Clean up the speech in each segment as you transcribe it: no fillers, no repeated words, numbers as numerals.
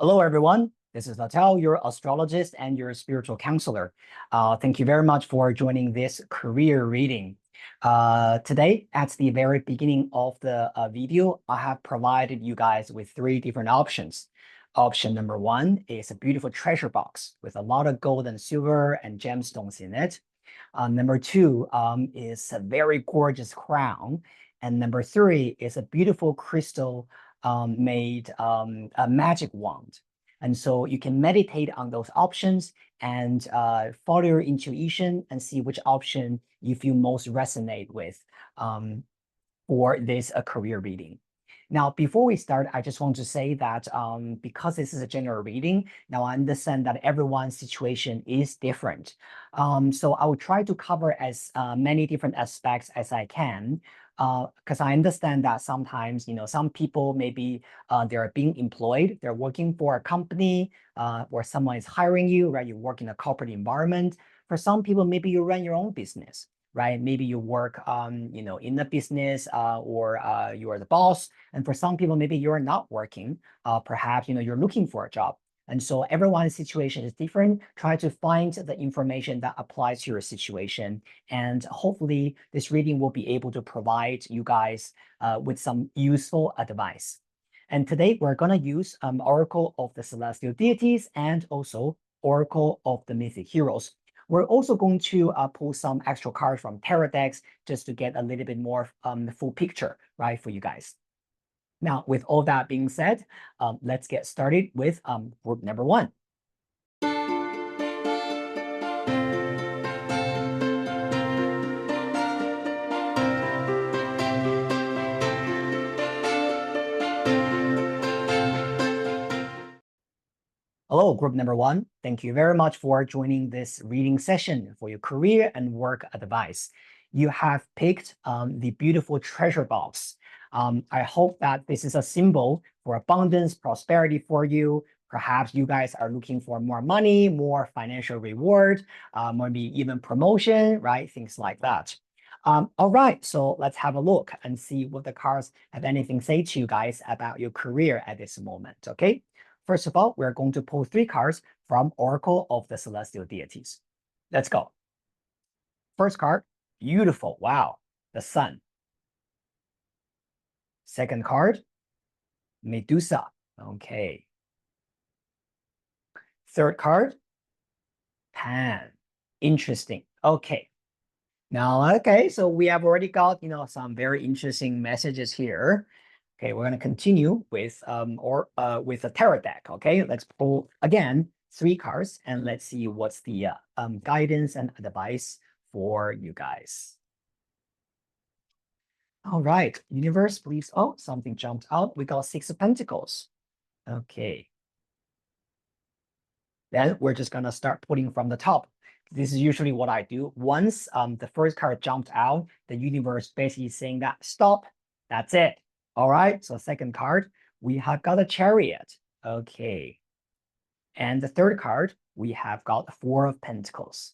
Hello, everyone. This is Letao, your astrologist and your spiritual counselor. Thank you very much for joining this career reading. Today, at the very beginning of the video, I have provided you guys with three different options. Option number one is a beautiful treasure box with a lot of gold and silver and gemstones in it. Number two is a very gorgeous crown. And number three is a beautiful crystal made a magic wand. And so you can meditate on those options and follow your intuition and see which option you feel most resonate with for this career reading. Now, before we start, I just want to say that because this is a general reading, now I understand that everyone's situation is different. So I will try to cover as many different aspects as I can, because I understand that sometimes, some people maybe they're being employed, they're working for a company where someone is hiring you, right? You work in a corporate environment. For some people, maybe you run your own business, right? Maybe you work, in the business or you are the boss. And for some people, maybe you're not working. Perhaps, you're looking for a job. And so everyone's situation is different. Try to find the information that applies to your situation. And hopefully this reading will be able to provide you guys with some useful advice. And today we're going to use Oracle of the Celestial Deities and also Oracle of the Mythic Heroes. We're also going to pull some extra cards from tarot decks just to get a little bit more full picture, right, for you guys. Now, with all that being said, let's get started with group number one. Hello, group number one. Thank you very much for joining this reading session for your career and work advice. You have picked the beautiful treasure box. I hope that this is a symbol for abundance, prosperity for you. Perhaps you guys are looking for more money, more financial reward, maybe even promotion, right? Things like that. All right, so let's have a look and see what the cards have anything to say to you guys about your career at this moment, okay? First of all, we're going to pull three cards from Oracle of the Celestial Deities. Let's go. First card, beautiful. Wow, the sun. Second card, Medusa. Okay. Third card, Pan. Interesting. Okay. Now, okay, so we have already got, some very interesting messages here. Okay, we're going to continue with with a tarot deck. Okay, let's pull again three cards and let's see what's the guidance and advice for you guys. All right, universe, please. Oh, something jumped out. We got Six of Pentacles. Okay. Then we're just gonna start pulling from the top. This is usually what I do. Once the first card jumped out, the universe basically saying that stop. That's it. All right, so second card, we have got a Chariot. Okay. And the third card, we have got the Four of Pentacles.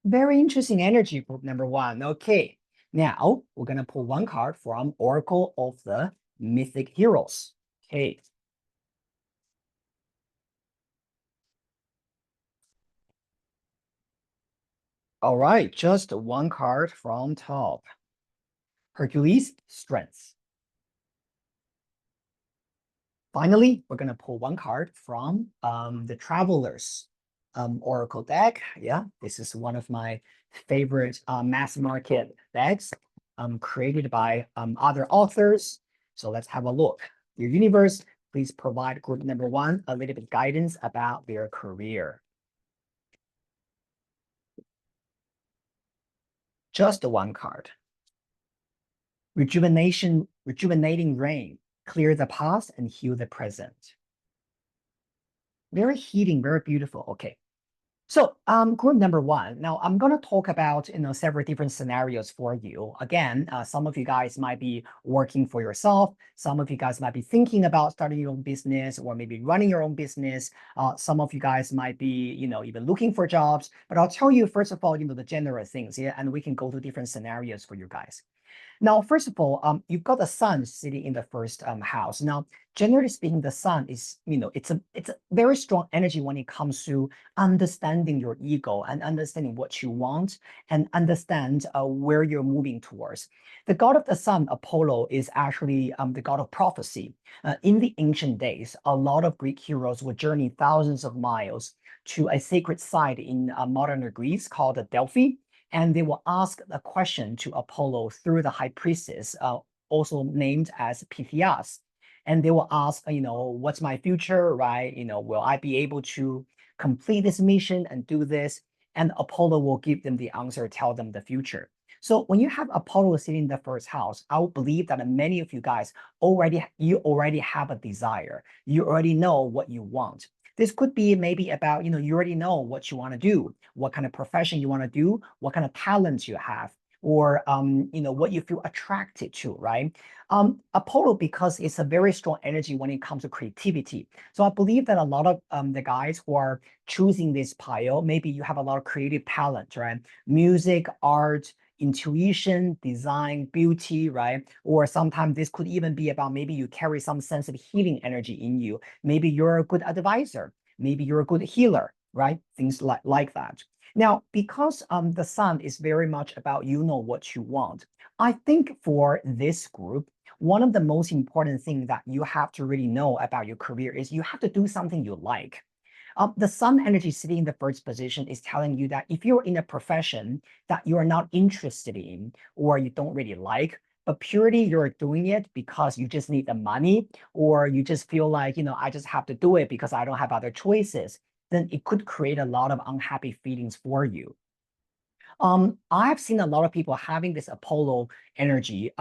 Very interesting energy, group number one. Okay, now we're going to pull one card from Oracle of the Mythic Heroes. Okay. All right, just one card from top. Hercules, Strength. Finally, we're going to pull one card from the Travelers Oracle deck. Yeah, this is one of my favorite mass market decks created by other authors. So let's have a look. Your universe, please provide group number one a little bit guidance about their career. Just one card. Rejuvenating rain. Clear the past and heal the present. Very healing, very beautiful. Okay. So group number one. Now I'm going to talk about several different scenarios for you. Again, some of you guys might be working for yourself. Some of you guys might be thinking about starting your own business or maybe running your own business. Some of you guys might be even looking for jobs. But I'll tell you first of all the general things, yeah, and we can go to different scenarios for you guys. Now, first of all, you've got the sun sitting in the first house. Now, generally speaking, the sun is, it's a very strong energy when it comes to understanding your ego and understanding what you want and understand where you're moving towards. The god of the sun, Apollo, is actually the god of prophecy. In the ancient days, a lot of Greek heroes would journey thousands of miles to a sacred site in modern Greece called Delphi, and they will ask a question to Apollo through the high priestess, also named as Pythias. And they will ask, what's my future, right? Will I be able to complete this mission and do this? And Apollo will give them the answer, tell them the future. So when you have Apollo sitting in the first house, I would believe that many of you guys already have a desire. You already know what you want. This could be maybe about, you already know what you want to do, what kind of profession you want to do, what kind of talents you have, or what you feel attracted to, right? Apollo, because it's a very strong energy when it comes to creativity. So I believe that a lot of the guys who are choosing this pile, maybe you have a lot of creative talent, right? Music, art, intuition, design, beauty, right? Or sometimes this could even be about maybe you carry some sense of healing energy in you. Maybe you're a good advisor. Maybe you're a good healer, right? Things like that. Now, because the sun is very much about what you want, I think for this group, one of the most important things that you have to really know about your career is you have to do something you like. The sun energy sitting in the first position is telling you that if you're in a profession that you are not interested in or you don't really like, but purely you're doing it because you just need the money or you just feel like, I just have to do it because I don't have other choices, then it could create a lot of unhappy feelings for you. I've seen a lot of people having this Apollo energy.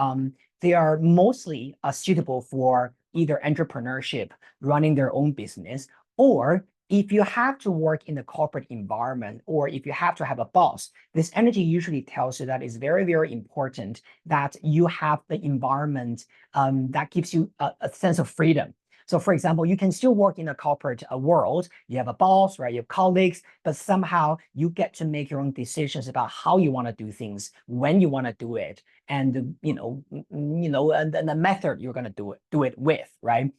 They are mostly suitable for either entrepreneurship, running their own business, or if you have to work in the corporate environment, or if you have to have a boss, this energy usually tells you that it's very, very important that you have the environment that gives you a sense of freedom. So for example, you can still work in a corporate world. You have a boss, right? You have colleagues, but somehow you get to make your own decisions about how you want to do things, when you want to do it, and and the method you're going to do it with, right?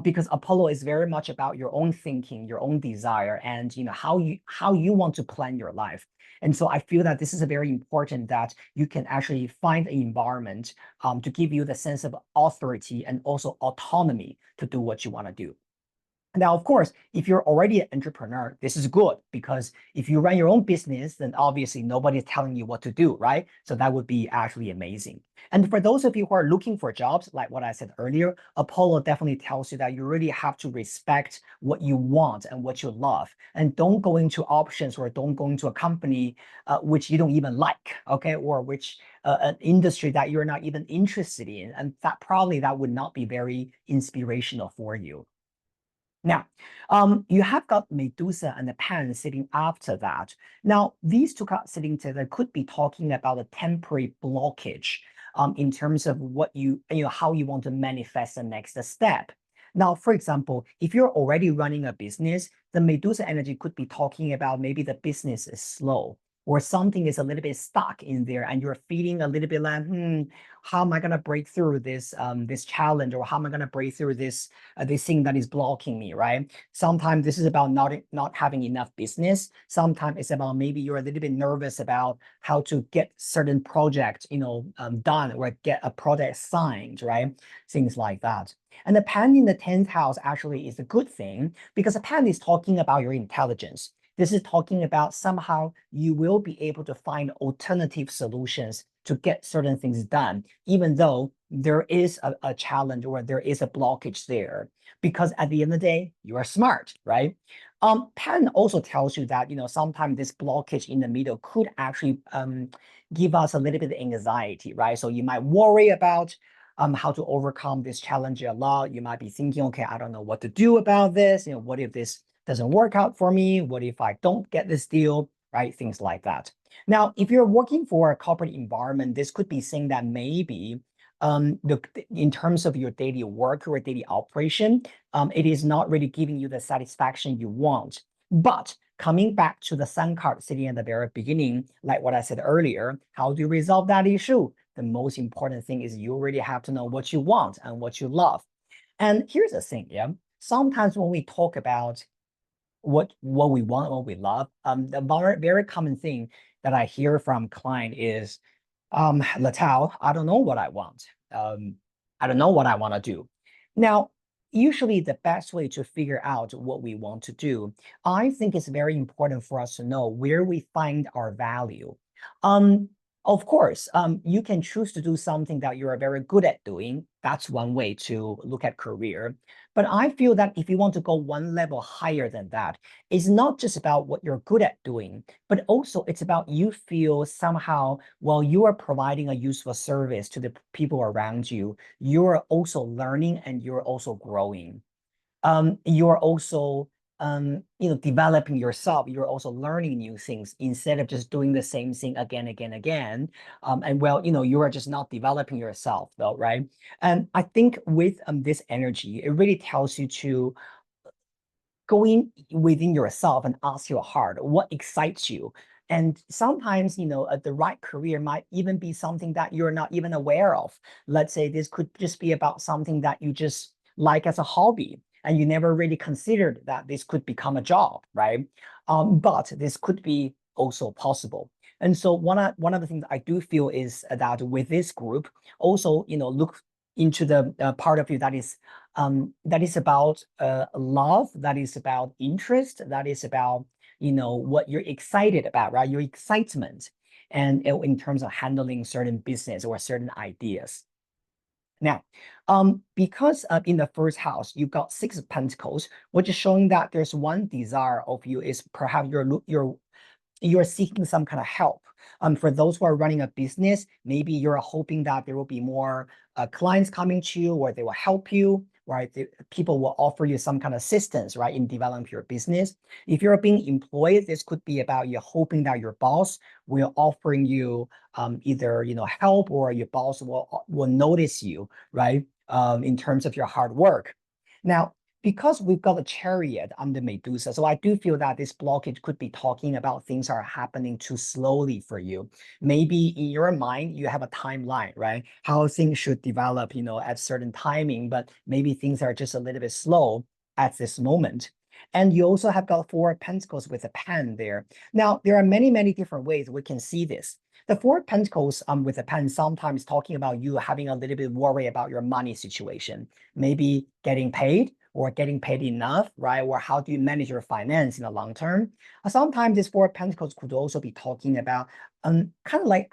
Because Apollo is very much about your own thinking, your own desire, and how you want to plan your life. And so I feel that this is a very important that you can actually find an environment to give you the sense of authority and also autonomy to do what you want to do. Now, of course, if you're already an entrepreneur, this is good because if you run your own business, then obviously nobody's telling you what to do, right? So that would be actually amazing. And for those of you who are looking for jobs, like what I said earlier, Apollo definitely tells you that you really have to respect what you want and what you love. And don't go into options or don't go into a company which you don't even like, okay? Or which an industry that you're not even interested in. And that would not be very inspirational for you. Now, you have got Medusa and the Pan sitting after that. Now, these two cards sitting together could be talking about a temporary blockage in terms of how you want to manifest the next step. Now, for example, if you're already running a business, the Medusa energy could be talking about maybe the business is slow or something is a little bit stuck in there and you're feeling a little bit like, how am I going to break through this challenge, or how am I going to break through this thing that is blocking me, right? Sometimes this is about not having enough business. Sometimes it's about maybe you're a little bit nervous about how to get certain project, done or get a project signed, right? Things like that. And the Pan in the 10th house actually is a good thing because the Pan is talking about your intelligence. This is talking about somehow you will be able to find alternative solutions to get certain things done, even though there is a challenge or there is a blockage there. Because at the end of the day, you are smart, right? Pan also tells you that sometimes this blockage in the middle could actually give us a little bit of anxiety, right? So you might worry about how to overcome this challenge a lot. You might be thinking, okay, I don't know what to do about this. What if this doesn't work out for me? What if I don't get this deal, right? Things like that. Now, if you're working for a corporate environment, this could be saying that maybe in terms of your daily work or daily operation, it is not really giving you the satisfaction you want. But coming back to the sun card sitting at the very beginning, like what I said earlier, how do you resolve that issue? the most important thing is you already have to know what you want and what you love. And here's the thing, yeah. Sometimes when we talk about what we want, what we love, the very common thing that I hear from client is, Letao, I don't know what I want. I don't know what I want to do. Now, usually the best way to figure out what we want to do, I think it's very important for us to know where we find our value. Um, of course, you can choose to do something that you are very good at doing. That's one way to look at career. But I feel that if you want to go one level higher than that, it's not just about what you're good at doing, but also it's about you feel somehow, while you are providing a useful service to the people around you, you're also learning and you're also growing. You're also developing yourself. You're also learning new things instead of just doing the same thing again, again, again. And well, you are just not developing yourself though, right? And I think with this energy, it really tells you to going within yourself and ask your heart what excites you. And sometimes, the right career might even be something that you're not even aware of. Let's say this could just be about something that you just like as a hobby, and you never really considered that this could become a job, right? But this could be also possible. And so one of the things I do feel is that with this group, also, look into the part of you that is about love, that is about interest, that is about what you're excited about, right? Your excitement, and in terms of handling certain business or certain ideas. Now, because in the first house you've got Six of Pentacles, which is showing that there's one desire of you is perhaps you're seeking some kind of help. For those who are running a business, maybe you're hoping that there will be more clients coming to you, or they will help you, right? People will offer you some kind of assistance, right, in developing your business. If you're being employed, this could be about you hoping that your boss will offering you either help, or your boss will notice you, right, in terms of your hard work. Now, because we've got a chariot under Medusa, so I do feel that this blockage could be talking about things are happening too slowly for you. Maybe in your mind, you have a timeline, right? How things should develop, at certain timing, but maybe things are just a little bit slow at this moment. And you also have got Four of Pentacles with a pen there. Now, there are many, many different ways we can see this. The Four of Pentacles with a pen sometimes talking about you having a little bit worry about your money situation, maybe getting paid or getting paid enough, right? Or how do you manage your finance in the long term? Sometimes this Four of Pentacles could also be talking about kind of like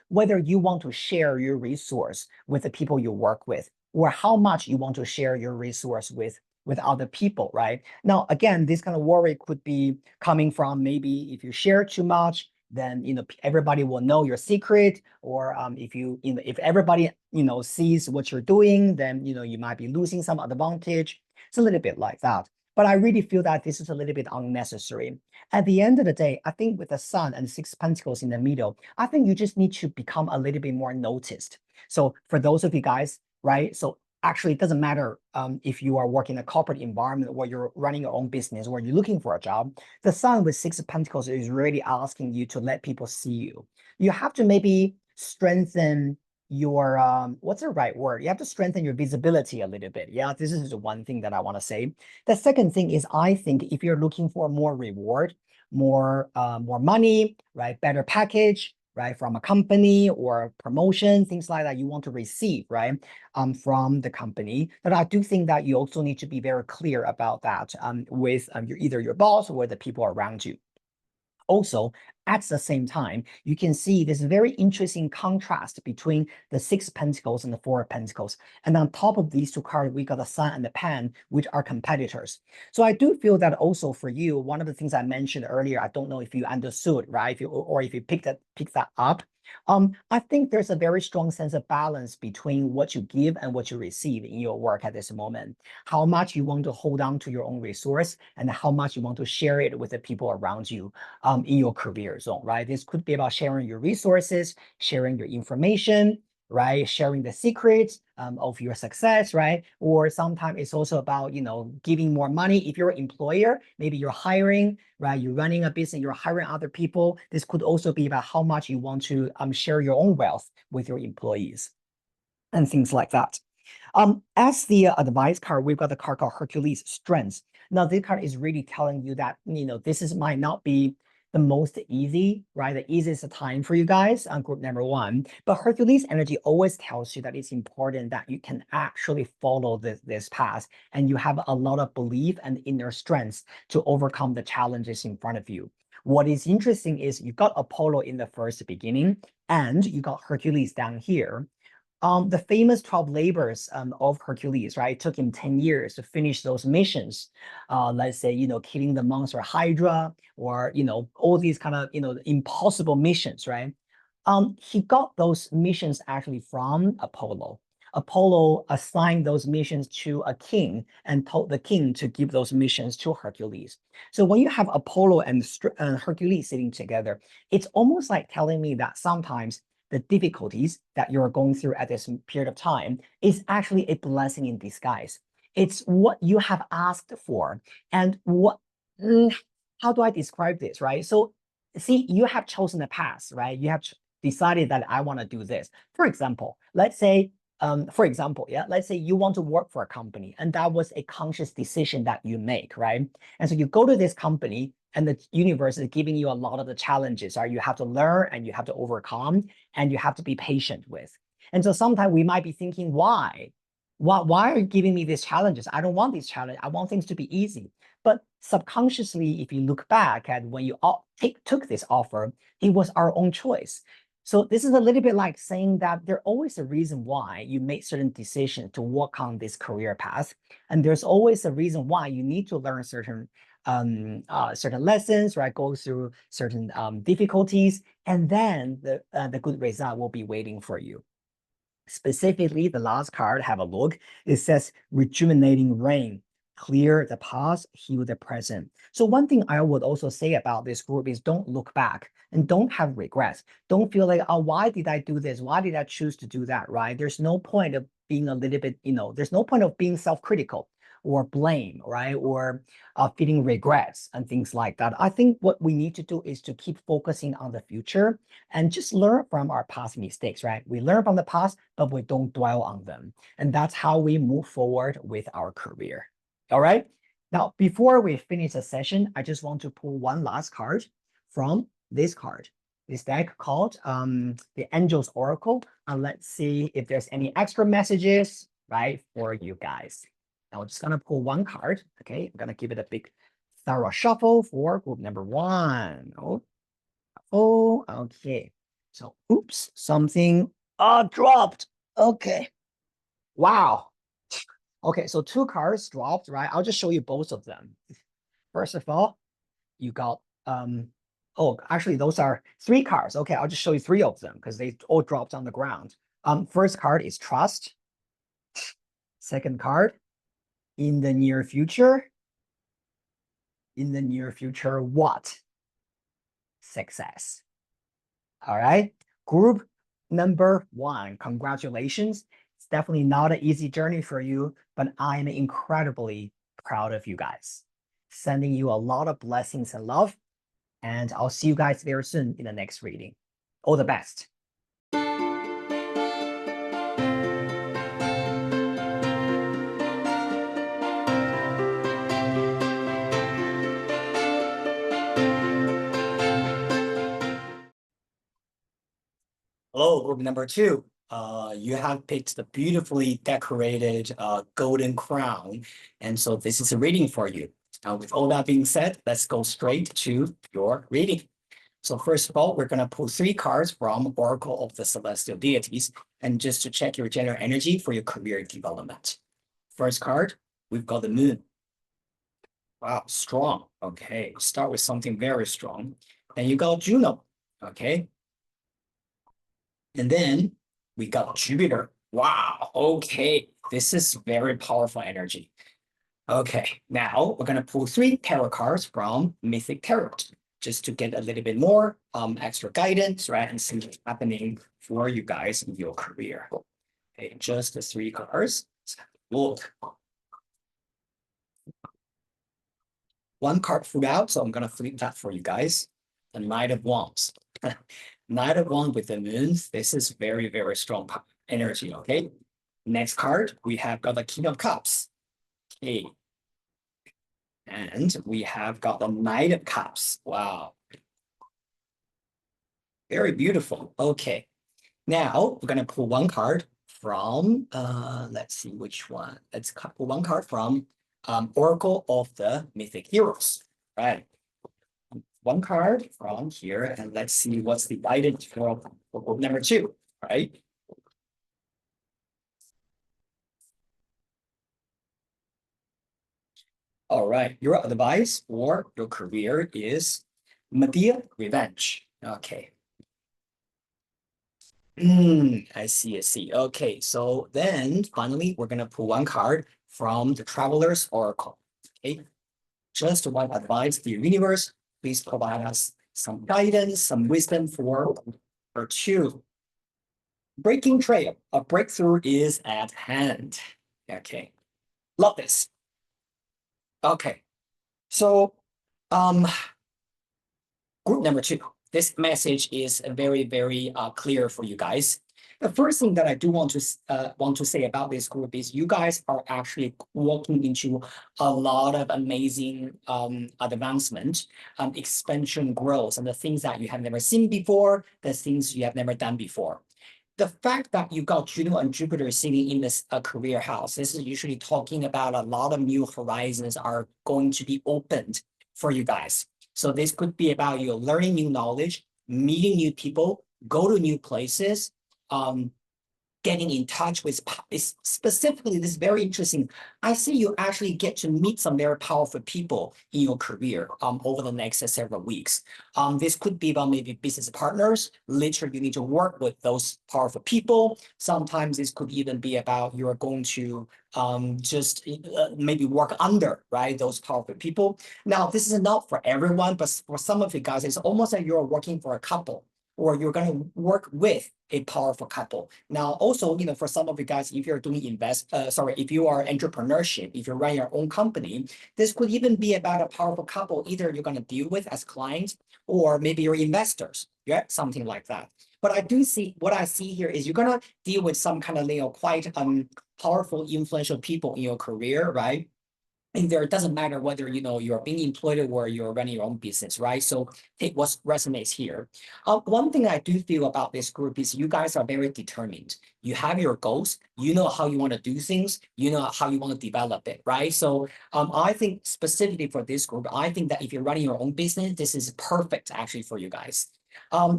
whether you want to share your resource with the people you work with, or how much you want to share your resource with other people, right? Now, again, this kind of worry could be coming from maybe if you share too much, then everybody will know your secret, or if everybody sees what you're doing, then you might be losing some advantage. It's a little bit like that. But I really feel that this is a little bit unnecessary. At the end of the day, I think with the Sun and Six Pentacles in the middle, I think you just need to become a little bit more noticed. So for those of you guys, right? So actually, it doesn't matter if you are working in a corporate environment, or you're running your own business, or you're looking for a job. The Sun with Six of Pentacles is really asking you to let people see you. You have to maybe strengthen your what's the right word? You have to strengthen your visibility a little bit. Yeah, this is the one thing that I want to say. The second thing is, I think if you're looking for more reward, more money, right, better package, right, from a company or promotion, things like that you want to receive, right, from the company, that I do think that you also need to be very clear about that with either your boss or the people around you. Also, at the same time, you can see this very interesting contrast between the Six of Pentacles and the Four of Pentacles. And on top of these two cards, we got the Sun and the Pen, which are competitors. So I do feel that also for you, one of the things I mentioned earlier, I don't know if you understood, right? If you picked that up. I think there's a very strong sense of balance between what you give and what you receive in your work at this moment. How much you want to hold on to your own resource, and how much you want to share it with the people around you in your career zone, right? This could be about sharing your resources, sharing your information, right? Sharing the secrets of your success, right? Or sometimes it's also about, giving more money. If you're an employer, maybe you're hiring, right? You're running a business, you're hiring other people. This could also be about how much you want to share your own wealth with your employees and things like that. As the advice card, we've got the card called Hercules Strength. Now, this card is really telling you that, might not be the most easy, right? The easiest time for you guys on group number one. But Hercules energy always tells you that it's important that you can actually follow this path and you have a lot of belief and inner strength to overcome the challenges in front of you. What is interesting is you got Apollo in the first beginning and you got Hercules down here. The famous 12 labors of Hercules, right? It took him 10 years to finish those missions. Let's say, killing the monster Hydra or, all these kind of, impossible missions, right? He got those missions actually from Apollo. Apollo assigned those missions to a king and told the king to give those missions to Hercules. So when you have Apollo and Hercules sitting together, it's almost like telling me that sometimes the difficulties that you're going through at this period of time is actually a blessing in disguise. It's what you have asked for. And how do I describe this, right? So, see, you have chosen the path, right? You have decided that I want to do this. For example, let's say, let's say you want to work for a company and that was a conscious decision that you make, right? And so you go to this company and the universe is giving you a lot of the challenges, right? You have to learn and you have to overcome and you have to be patient with. And so sometimes we might be thinking, why? Why are you giving me these challenges? I don't want these challenges. I want things to be easy. But subconsciously, if you look back at when you took this offer, it was our own choice. So this is a little bit like saying that there's always a reason why you make certain decisions to walk on this career path. And there's always a reason why you need to learn certain lessons, right? Go through certain difficulties, and then the good result will be waiting for you. Specifically, the last card, have a look. It says rejuvenating rain, clear the past, heal the present. So one thing I would also say about this group is don't look back and don't have regrets. Don't feel like, oh, why did I do this? Why did I choose to do that, right? There's no point of being a little bit, there's no point of being self-critical or blame, right? Or feeling regrets and things like that. I think what we need to do is to keep focusing on the future and just learn from our past mistakes, right? We learn from the past, but we don't dwell on them. And that's how we move forward with our career. All right. Now, before we finish the session, I just want to pull one last card from this card, this deck called the Angel's Oracle. And let's see if there's any extra messages, right, for you guys. Now, we're just going to pull one card. Okay. I'm going to give it a big thorough shuffle for group number one. Oh, okay. So, oops, something dropped. Okay. Wow. Okay, so two cards dropped, right? I'll just show you both of them. First of all, you got oh, actually those are three cards. Okay, I'll just show you three of them because they all dropped on the ground. First card is trust. Second card, in the near future. In the near future, what? Success. All right. Group number one, congratulations. It's definitely not an easy journey for you, but I am incredibly proud of you guys. Sending you a lot of blessings and love. And I'll see you guys very soon in the next reading. All the best. Hello, group number two. You have picked the beautifully decorated golden crown. And so this is a reading for you. Now, with all that being said, let's go straight to your reading. So first of all, we're going to pull three cards from Oracle of the Celestial Deities, and just to check your general energy for your career development. First card, we've got the moon. Wow, strong. Okay, start with something very strong. Then you got Juno. Okay. And then we got Jupiter. Wow, okay. This is very powerful energy. Okay, now we're going to pull three tarot cards from Mythic Tarot. just to get a little bit more extra guidance, right? And see what's happening for you guys in your career. Okay, just the 3 cards. Let's have a look. 1 card flew out, so I'm gonna flip that for you guys. The Knight of Wands. Knight of Wands with the moon. This is very, very strong energy, okay? Next card, we have got the King of Cups. Okay. And we have got the Knight of Cups. Wow. Very beautiful. Okay. Now we're gonna pull 1 card from let's see which one. Let's pull 1 card from Oracle of the Mythic Heroes. Right. 1 card from here, and let's see what's the guidance for group number 2, right? All right, your advice for your career is Medea Revenge. Okay. I see, I see. Okay, so then finally, we're gonna pull 1 card from the Traveler's Oracle. Okay, just one advice to the universe. Please provide us some guidance, some wisdom for or 2. Breaking trail, a breakthrough is at hand. Okay, love this. Okay, so group number 2. This message is very, very clear for you guys. The first thing that I do want to say about this group is you guys are actually walking into a lot of amazing advancement, expansion, growth, and the things that you have never seen before, the things you have never done before. The fact that you got Juno and Jupiter sitting in this career house, this is usually talking about a lot of new horizons are going to be opened for you guys. So this could be about you learning new knowledge, meeting new people, go to new places, getting in touch with, specifically, this is very interesting. I see you actually get to meet some very powerful people in your career over the next several weeks. This could be about maybe business partners. Literally, you need to work with those powerful people. Sometimes this could even be about you're going to just maybe work under, right, those powerful people. Now, this is not for everyone, but for some of you guys, it's almost like you're working for a couple, or you're going to work with a powerful couple. Now, also, for some of you guys, if you're doing if you are entrepreneurship, if you run your own company, this could even be about a powerful couple. Either you're going to deal with as clients, or maybe your investors, yeah, something like that. But I do see, what I see here is you're going to deal with some kind of, quite powerful, influential people in your career, right? And there, it doesn't matter whether you're being employed or you're running your own business, right? So take what resonates here. One thing I do feel about this group is you guys are very determined. You have your goals, you know how you want to do things, you know how you want to develop it, right? So I think specifically for this group, I think that if you're running your own business, this is perfect actually for you guys.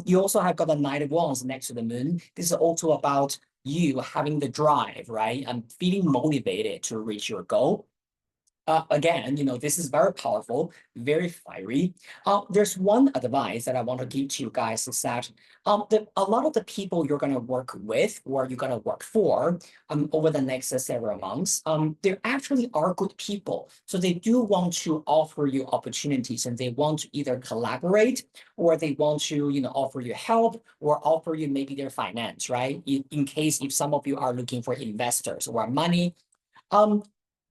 You also have got the Knight of Wands next to the moon. This is also about you having the drive, right? And feeling motivated to reach your goal. Again, this is very powerful, very fiery. There's one advice that I want to give to you guys is that a lot of the people you're going to work with or you're going to work for over the next several months, they actually are good people. So they do want to offer you opportunities, and they want to either collaborate, or they want to offer you help, or offer you maybe their finance, right? In case if some of you are looking for investors or money.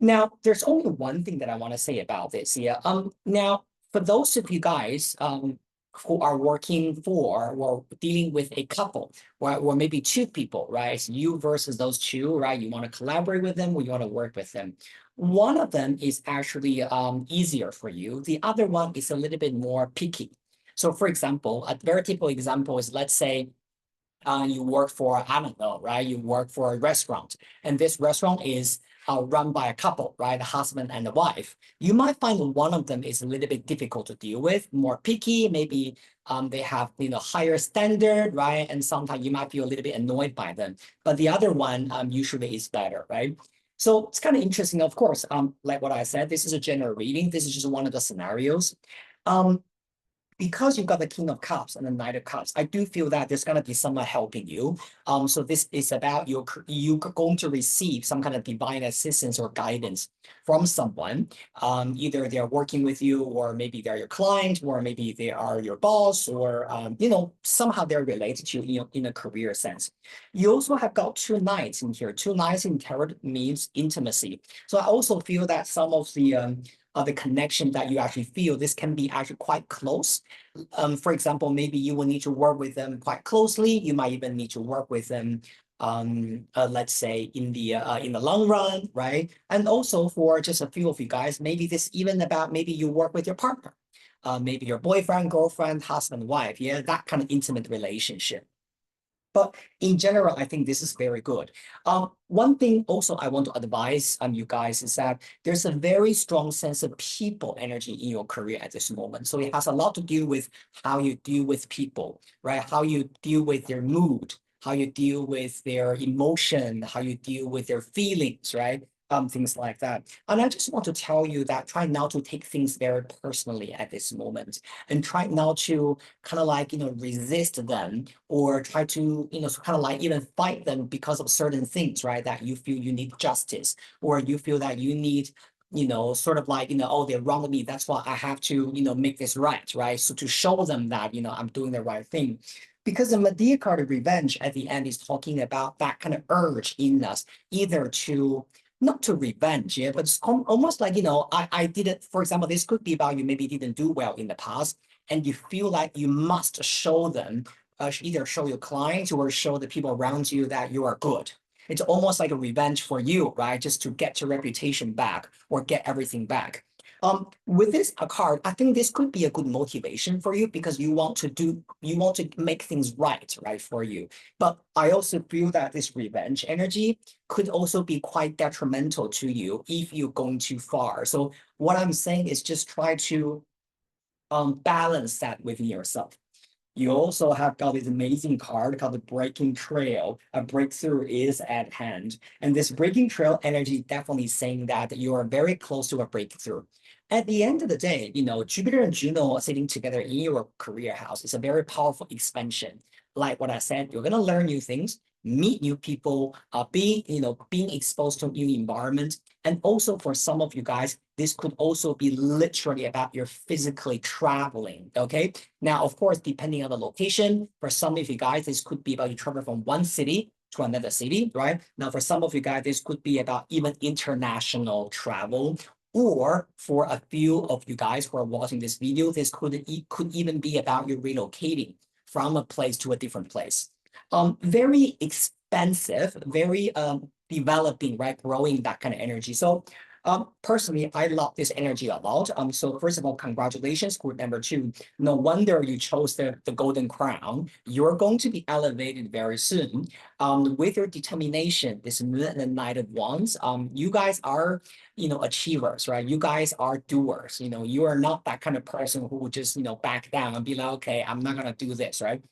Now, there's only one thing that I want to say about this. Yeah. Now, for those of you guys who are working for or dealing with a couple, or maybe 2 people, right? So you versus those 2, right? You want to collaborate with them, or you want to work with them. One of them is actually easier for you. The other one is a little bit more picky. So, for example, a very typical example is, let's say, you work for, I don't know, right? You work for a restaurant, and this restaurant is run by a couple, right? A husband and a wife. You might find one of them is a little bit difficult to deal with, more picky. Maybe they have higher standard, right? And sometimes you might feel a little bit annoyed by them. But the other one usually is better, right? So it's kind of interesting, of course. Like what I said, this is a general reading. This is just one of the scenarios. because you've got the King of Cups and the Knight of Cups, I do feel that there's gonna be someone helping you. So this is about you going to receive some kind of divine assistance or guidance from someone. Either they're working with you, or maybe they're your client, or maybe they are your boss, or somehow they're related to you in a career sense. You also have got two knights in here. Two knights in tarot means intimacy. So I also feel that some of the connection that you actually feel, this can be actually quite close. For example, maybe you will need to work with them quite closely. You might even need to work with them, let's say in the long run, right? And also for just a few of you guys, maybe this even about maybe you work with your partner, maybe your boyfriend, girlfriend, husband, wife, yeah, that kind of intimate relationship. But in general, I think this is very good. One thing also I want to advise you guys is that there's a very strong sense of people energy in your career at this moment. So it has a lot to do with how you deal with people, right? How you deal with their mood, how you deal with their emotion, how you deal with their feelings, right? Things like that. And I just want to tell you that try not to take things very personally at this moment, and try not to kind of like, resist them, or try to, kind of like even fight them because of certain things, right? That you feel you need justice, or you feel that you need, sort of like, oh, they wronged me. That's why I have to, make this right, right? So to show them that, I'm doing the right thing. Because the Medea card of revenge at the end is talking about that kind of urge in us, either to not to revenge, yeah, but it's almost like, I did it. For example, this could be about you maybe didn't do well in the past, and you feel like you must show them, either show your clients or show the people around you that you are good. It's almost like a revenge for you, right? Just to get your reputation back or get everything back. With this card, I think this could be a good motivation for you, because you want to make things right for you. But I also feel that this revenge energy could also be quite detrimental to you if you're going too far. So what I'm saying is just try to balance that within yourself. You also have got this amazing card called the Breaking Trail. A breakthrough is at hand. And this Breaking Trail energy definitely saying that you are very close to a breakthrough. At the end of the day, Jupiter and Juno sitting together in your career house is a very powerful expansion. Like what I said, you're going to learn new things, meet new people, being exposed to a new environment. And also for some of you guys, this could also be literally about your physically traveling, okay? Now, of course, depending on the location, for some of you guys, this could be about you travel from one city to another city, right? Now, for some of you guys, this could be about even international travel. Or for a few of you guys who are watching this video, this could even be about you relocating from a place to a different place. Very expensive, very developing, right? Growing that kind of energy. So personally, I love this energy a lot. So first of all, congratulations, group number 2. No wonder you chose the golden crown. You're going to be elevated very soon. With your determination, this the Knight of Wands, you guys are, achievers, right? You guys are doers. You are not that kind of person who would just, back down and be like, okay, I'm not gonna do this, right?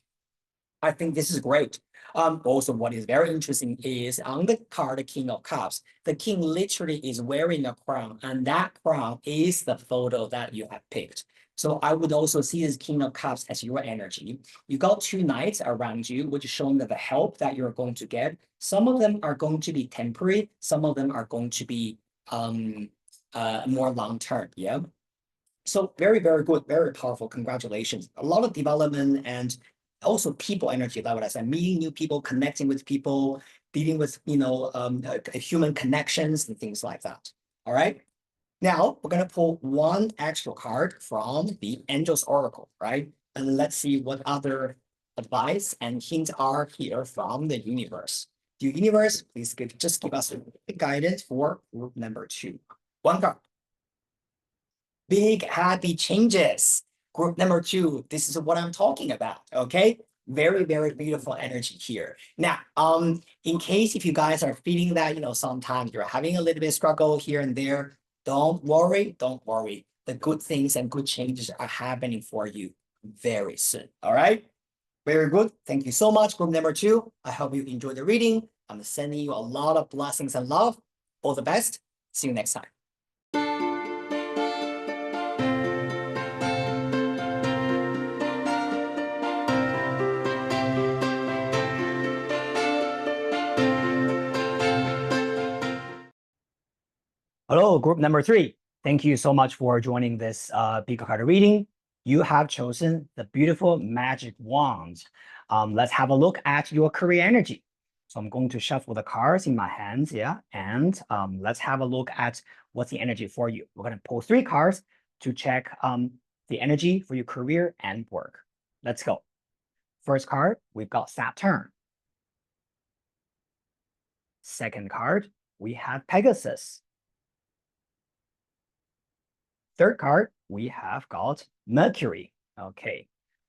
I think this is great. Also, what is very interesting is on the card, the King of Cups, the king literally is wearing a crown, and that crown is the photo that you have picked. So I would also see this King of Cups as your energy. You got two knights around you, which is showing that the help that you're going to get, some of them are going to be temporary, some of them are going to be more long-term, yeah? So very, very good, very powerful. Congratulations. A lot of development and also people energy, like what I said, meeting new people, connecting with people, dealing with, human connections and things like that. All right. Now we're going to pull one extra card from the Angels Oracle, right? And let's see what other advice and hints are here from the universe. The universe, please just give us a guidance for group number 2. One card. Big happy changes. Group number 2, this is what I'm talking about, okay? Very, very beautiful energy here. Now, in case if you guys are feeling that, sometimes you're having a little bit of struggle here and there, don't worry, don't worry. The good things and good changes are happening for you very soon, all right? Very good. Thank you so much, group number 2. I hope you enjoyed the reading. I'm sending you a lot of blessings and love. All the best. See you next time. So group number 3, thank you so much for joining this Pico card reading. You have chosen the beautiful magic wand. Let's have a look at your career energy. So I'm going to shuffle the cards in my hands, yeah, and let's have a look at what's the energy for you. We're going to pull 3 cards to check the energy for your career and work. Let's go. First card, we've got Saturn. Second card, we have Pegasus. Third card, we have got Mercury. Okay,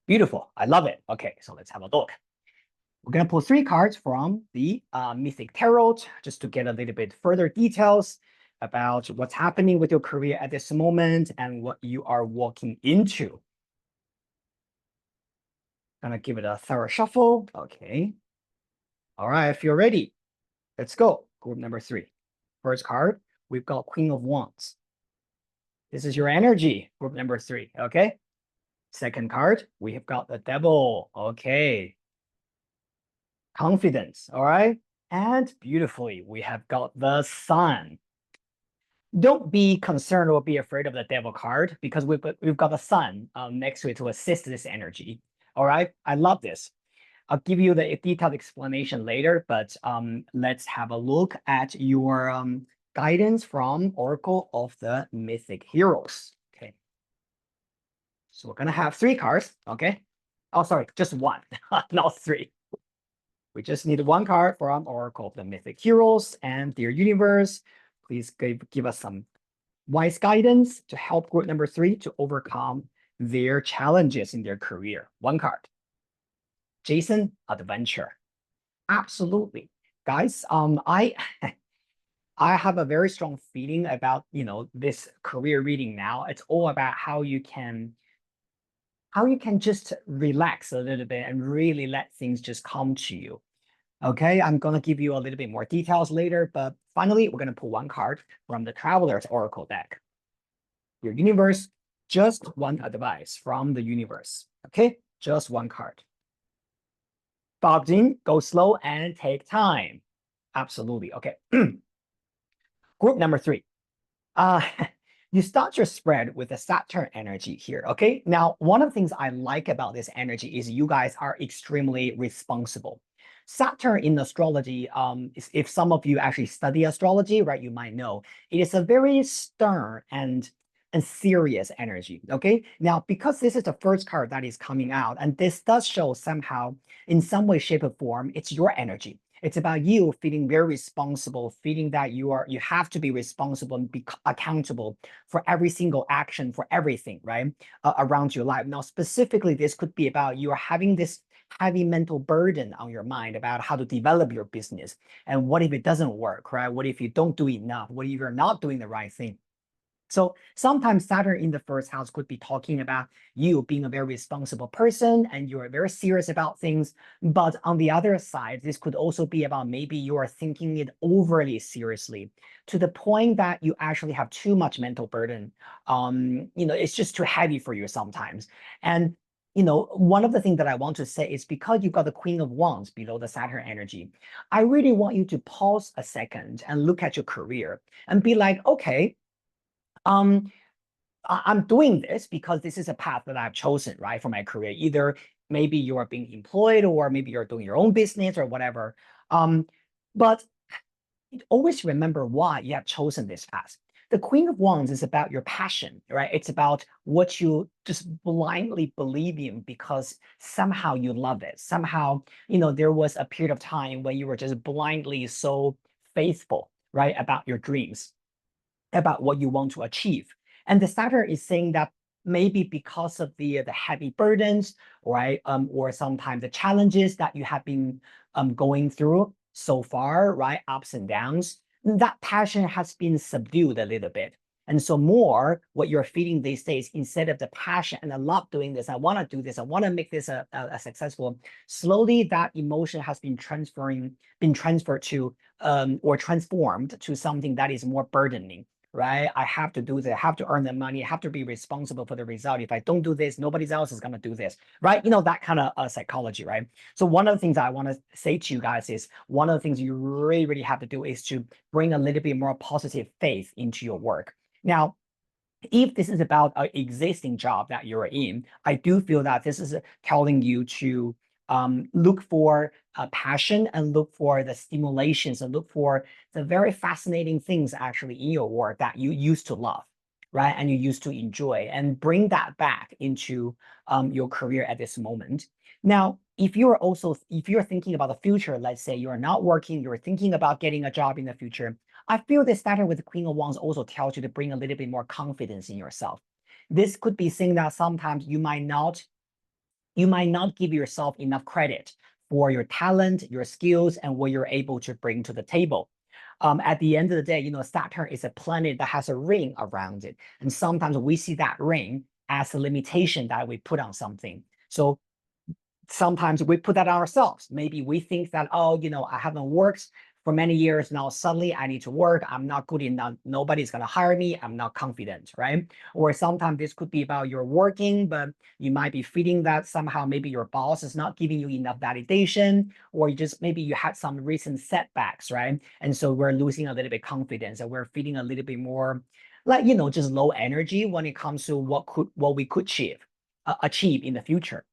beautiful. I love it. Okay, so let's have a look. We're going to pull 3 cards from the Mythic Tarot just to get a little bit further details about what's happening with your career at this moment and what you are walking into. Gonna give it a thorough shuffle. Okay. All right, if you're ready, let's go. Group number 3. First card, we've got Queen of Wands. This is your energy, group number 3, okay? Second card, we have got the Devil, okay. Confidence, all right? And beautifully, we have got the Sun. Don't be concerned or be afraid of the Devil card because we've got the Sun next to it to assist this energy, all right? I love this. I'll give you the detailed explanation later, but let's have a look at your guidance from Oracle of the Mythic Heroes. Okay. So we're going to have 3 cards, okay? Oh, sorry, just 1, not 3. We just need 1 card from Oracle of the Mythic Heroes. And dear universe, please give us some wise guidance to help group number 3 to overcome their challenges in their career. 1 card. Jason, Adventure. Absolutely. Guys, I have a very strong feeling about, this career reading now. It's all about how you can just relax a little bit and really let things just come to you. Okay, I'm going to give you a little bit more details later, but finally, we're going to pull 1 card from the Traveler's Oracle deck. Your universe, just 1 advice from the universe. Okay, just 1 card. Boxing, go slow and take time. Absolutely. Okay. Group number 3. You start your spread with the Saturn energy here. Okay. Now, one of the things I like about this energy is you guys are extremely responsible. Saturn in astrology, if some of you actually study astrology, right, you might know it is a very stern and serious energy. Okay. Now, because this is the first card that is coming out, and this does show somehow, in some way, shape, or form, it's your energy. It's about you feeling very responsible, feeling that you have to be responsible and be accountable for every single action, for everything, right, around your life. Now, specifically, this could be about you are having this heavy mental burden on your mind about how to develop your business. And what if it doesn't work, right? What if you don't do enough? What if you're not doing the right thing? So sometimes Saturn in the first house could be talking about you being a very responsible person and you're very serious about things. But on the other side, this could also be about maybe you are thinking it overly seriously to the point that you actually have too much mental burden. It's just too heavy for you sometimes. And one of the things that I want to say is because you've got the Queen of Wands below the Saturn energy, I really want you to pause a second and look at your career and be like, okay, I'm doing this because this is a path that I've chosen, right, for my career. Either maybe you are being employed or maybe you're doing your own business or whatever. But always remember why you have chosen this path. The Queen of Wands is about your passion, right? It's about what you just blindly believe in because somehow you love it. Somehow, there was a period of time when you were just blindly so faithful, right, about your dreams, about what you want to achieve. And the Saturn is saying that maybe because of the heavy burdens, right, or sometimes the challenges that you have been going through so far, right, ups and downs, that passion has been subdued a little bit. And so more what you're feeling these days, instead of the passion and I love doing this, I want to do this, I want to make this a successful, slowly that emotion has been transferred to or transformed to something that is more burdening, right? I have to do this, I have to earn the money, I have to be responsible for the result. If I don't do this, nobody else is going to do this, right? That kind of psychology, right? So one of the things I want to say to you guys is one of the things you really, really have to do is to bring a little bit more positive faith into your work. Now, if this is about an existing job that you're in, I do feel that this is telling you to look for passion and look for the stimulations and look for the very fascinating things actually in your work that you used to love, right? And you used to enjoy and bring that back into your career at this moment. Now, if you're thinking about the future, let's say you're not working, you're thinking about getting a job in the future, I feel this Saturn with the Queen of Wands also tells you to bring a little bit more confidence in yourself. This could be saying that sometimes you might not give yourself enough credit for your talent, your skills, and what you're able to bring to the table. At the end of the day, Saturn is a planet that has a ring around it. And sometimes we see that ring as a limitation that we put on something. So sometimes we put that on ourselves. Maybe we think that, oh, I haven't worked for many years. Now suddenly I need to work. I'm not good enough. Nobody's going to hire me. I'm not confident, right? Or sometimes this could be about you're working, but you might be feeling that somehow maybe your boss is not giving you enough validation, or maybe you had some recent setbacks, right? And so we're losing a little bit confidence and we're feeling a little bit more like, just low energy when it comes to what we could achieve in the future.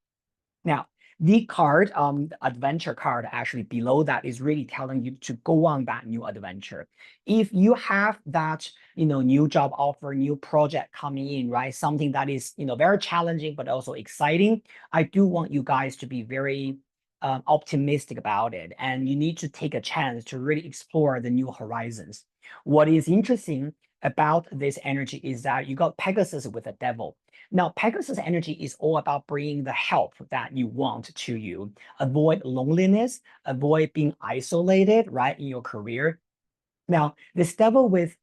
Now, the card, the adventure card, actually below that is really telling you to go on that new adventure. If you have that, new job offer, new project coming in, right? Something that is, very challenging, but also exciting. I do want you guys to be very optimistic about it. And you need to take a chance to really explore the new horizons. What is interesting about this energy is that you got Pegasus with the devil. Now, Pegasus energy is all about bringing the help that you want to you. Avoid loneliness, avoid being isolated, right, in your career. Now, this devil with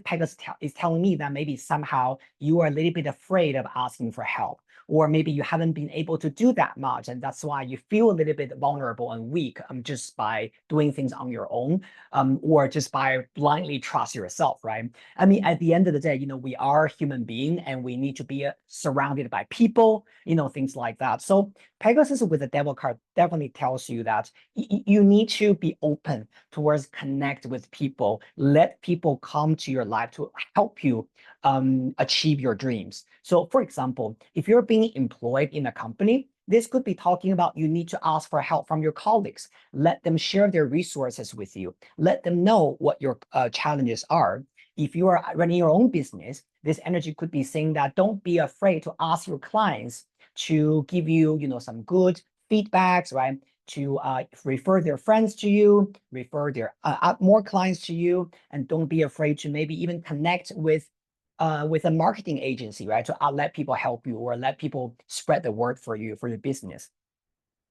Pegasus is telling me that maybe somehow you are a little bit afraid of asking for help, or maybe you haven't been able to do that much, and that's why you feel a little bit vulnerable and weak just by doing things on your own, or just by blindly trust yourself, right? I mean, at the end of the day, we are human being and we need to be surrounded by people, things like that. So Pegasus with the devil card definitely tells you that you need to be open towards connect with people, let people come to your life to help you achieve your dreams. So for example, if you're being employed in a company, this could be talking about you need to ask for help from your colleagues. Let them share their resources with you. Let them know what your challenges are. If you are running your own business, this energy could be saying that don't be afraid to ask your clients to give you, some good feedbacks, right? To refer their friends to you, refer their more clients to you, and don't be afraid to maybe even connect with a marketing agency, right? To let people help you or let people spread the word for you for your business.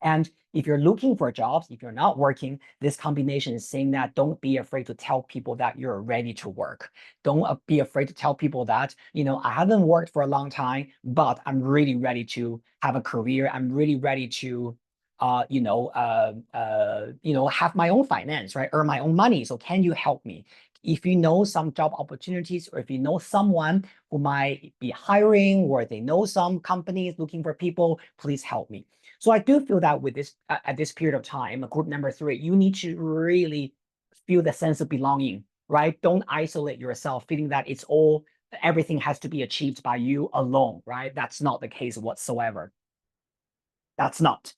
And if you're looking for jobs, if you're not working, this combination is saying that don't be afraid to tell people that you're ready to work. Don't be afraid to tell people that, I haven't worked for a long time, but I'm really ready to have a career. I'm really ready to, have my own finance, right? Earn my own money. So can you help me? If you know some job opportunities, or if you know someone who might be hiring, or they know some companies looking for people, please help me. So I do feel that with this at this period of time, group number 3, you need to really feel the sense of belonging, right? Don't isolate yourself, feeling that everything has to be achieved by you alone, right? That's not the case whatsoever. That's not.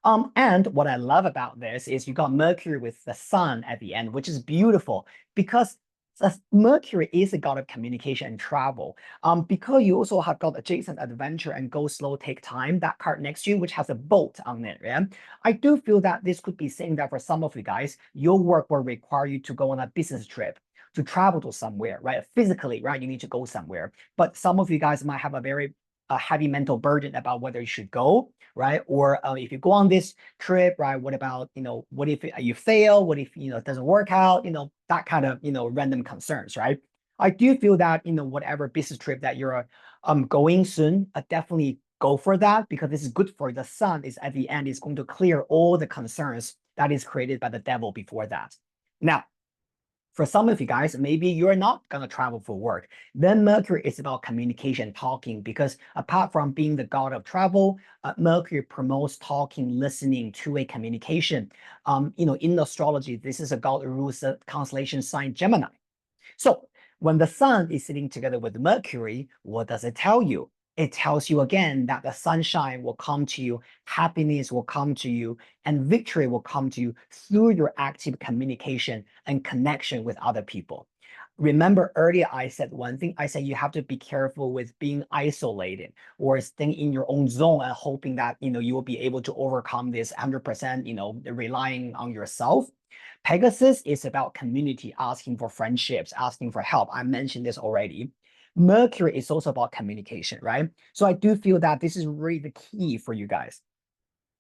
And what I love about this is you got Mercury with the sun at the end, which is beautiful because Mercury is a god of communication and travel. Because you also have got adjacent adventure and go slow, take time, that card next to you, which has a boat on it. Yeah? I do feel that this could be saying that for some of you guys, your work will require you to go on a business trip, to travel to somewhere, right? Physically, right? You need to go somewhere. But some of you guys might have a very heavy mental burden about whether you should go, right? Or if you go on this trip, right? What about, what if you fail? What if, it doesn't work out? That kind of, random concerns, right? I do feel that, whatever business trip that you're going soon, definitely go for that because this is good for the sun is at the end is going to clear all the concerns that is created by the devil before that. Now, For some of you guys, maybe you're not going to travel for work. Then Mercury is about communication, talking, because apart from being the god of travel, Mercury promotes talking, listening, two-way communication. In astrology, this is a god who rules the constellation sign Gemini. So when the sun is sitting together with Mercury, what does it tell you? It tells you again that the sunshine will come to you, happiness will come to you, and victory will come to you through your active communication and connection with other people. Remember earlier I said one thing, I said you have to be careful with being isolated or staying in your own zone and hoping that you will be able to overcome this 100%, relying on yourself. Pegasus is about community, asking for friendships, asking for help. I mentioned this already. Mercury is also about communication, right? So I do feel that this is really the key for you guys.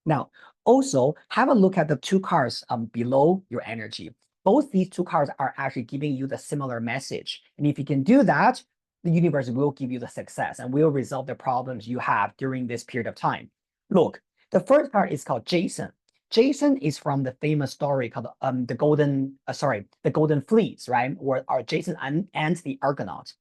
Now, also have a look at the two cards below your energy. Both these two cards are actually giving you the similar message. And if you can do that, the universe will give you the success and will resolve the problems you have during this period of time. Look, the first card is called Jason. Jason is from the famous story called the Golden Fleece, right? Or Jason and the Argonaut.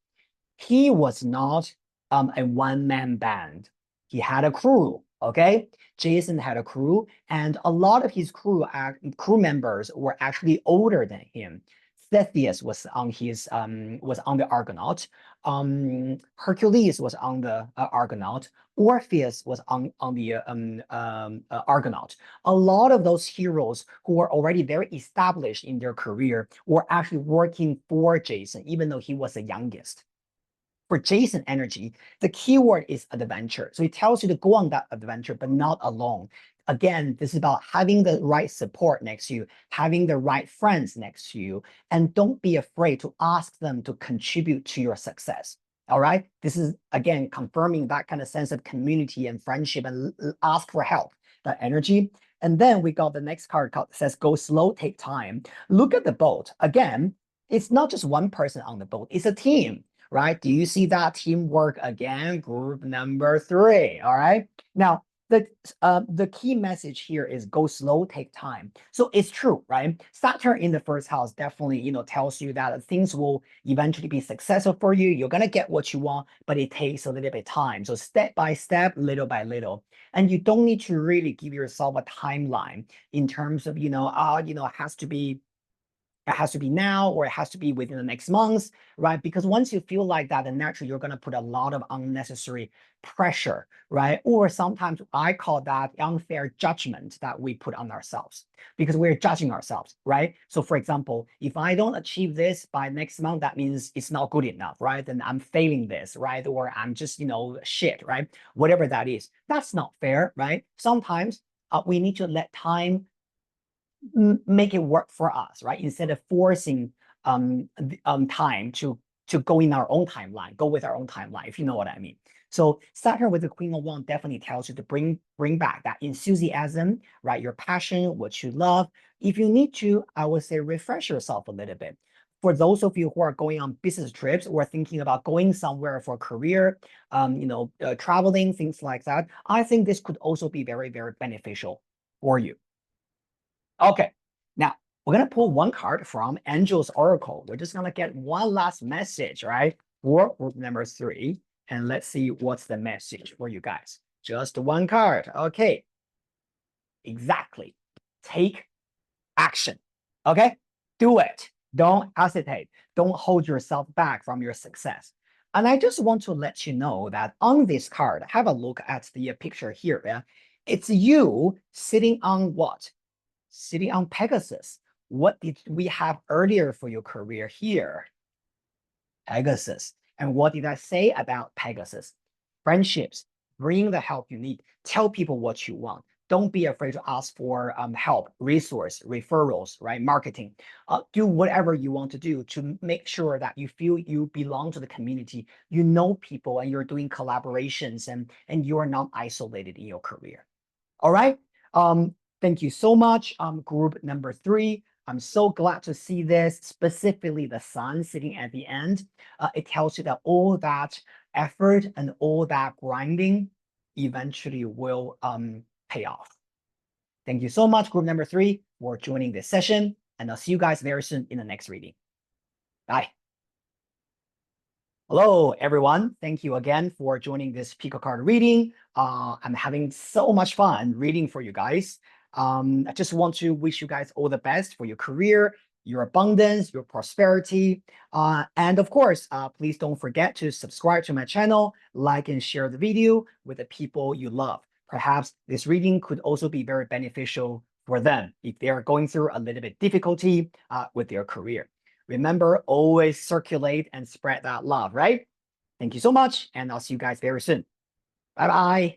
He was not a one-man band. He had a crew, okay? Jason had a crew, and a lot of his crew members were actually older than him. Theseus was on the Argonaut. Hercules was on the Argonaut. Orpheus was on the Argonaut. A lot of those heroes who were already very established in their career were actually working for Jason, even though he was the youngest. For Jason energy, the keyword is adventure. So it tells you to go on that adventure, but not alone. Again, this is about having the right support next to you, having the right friends next to you, and don't be afraid to ask them to contribute to your success. All right. This is, again, confirming that kind of sense of community and friendship and ask for help, that energy. And then we got the next card that says, go slow, take time. Look at the boat. Again, it's not just one person on the boat, it's a team. Right? Do you see that teamwork again? Group number 3. All right. Now, the key message here is go slow, take time. So it's true, right? Saturn in the first house definitely, tells you that things will eventually be successful for you. You're gonna get what you want, but it takes a little bit of time. So step by step, little by little, and you don't need to really give yourself a timeline in terms of, it has to be now or it has to be within the next months, right? Because once you feel like that, then naturally you're going to put a lot of unnecessary pressure, right? Or sometimes I call that unfair judgment that we put on ourselves because we're judging ourselves, right? So for example, if I don't achieve this by next month, that means it's not good enough, right? Then I'm failing this, right? Or I'm just, shit, right? Whatever that is, that's not fair, right? Sometimes we need to let time make it work for us, right? Instead of forcing time to go in our own timeline, go with our own timeline, if you know what I mean. So Saturn with the Queen of Wands definitely tells you to bring back that enthusiasm, right? Your passion, what you love. If you need to, I would say refresh yourself a little bit. For those of you who are going on business trips or thinking about going somewhere for a career, traveling, things like that, I think this could also be very, very beneficial for you. Okay, now we're gonna pull one card from Angel's Oracle. We're just gonna get one last message, right? For group number 3, and let's see what's the message for you guys. Just one card. Okay, exactly. Take action. Okay, do it. Don't hesitate. Don't hold yourself back from your success. And I just want to let you know that on this card, have a look at the picture here. Yeah? It's you sitting on what? Sitting on Pegasus. What did we have earlier for your career here? Pegasus. And what did I say about Pegasus? Friendships. Bring the help you need. Tell people what you want. Don't be afraid to ask for help, resource, referrals, right? Marketing. Do whatever you want to do to make sure that you feel you belong to the community. You know people and you're doing collaborations and you're not isolated in your career. All right. Thank you so much, group number 3. I'm so glad to see this, specifically the sun sitting at the end. It tells you that all that effort and all that grinding eventually will pay off. Thank you so much, group number 3, for joining this session, and I'll see you guys very soon in the next reading. Bye. Hello, everyone. Thank you again for joining this Pico card reading. I'm having so much fun reading for you guys. I just want to wish you guys all the best for your career, your abundance, your prosperity. And of course, please don't forget to subscribe to my channel, like and share the video with the people you love. Perhaps this reading could also be very beneficial for them if they are going through a little bit difficulty with their career. Remember, always circulate and spread that love, right? Thank you so much, and I'll see you guys very soon. Bye-bye.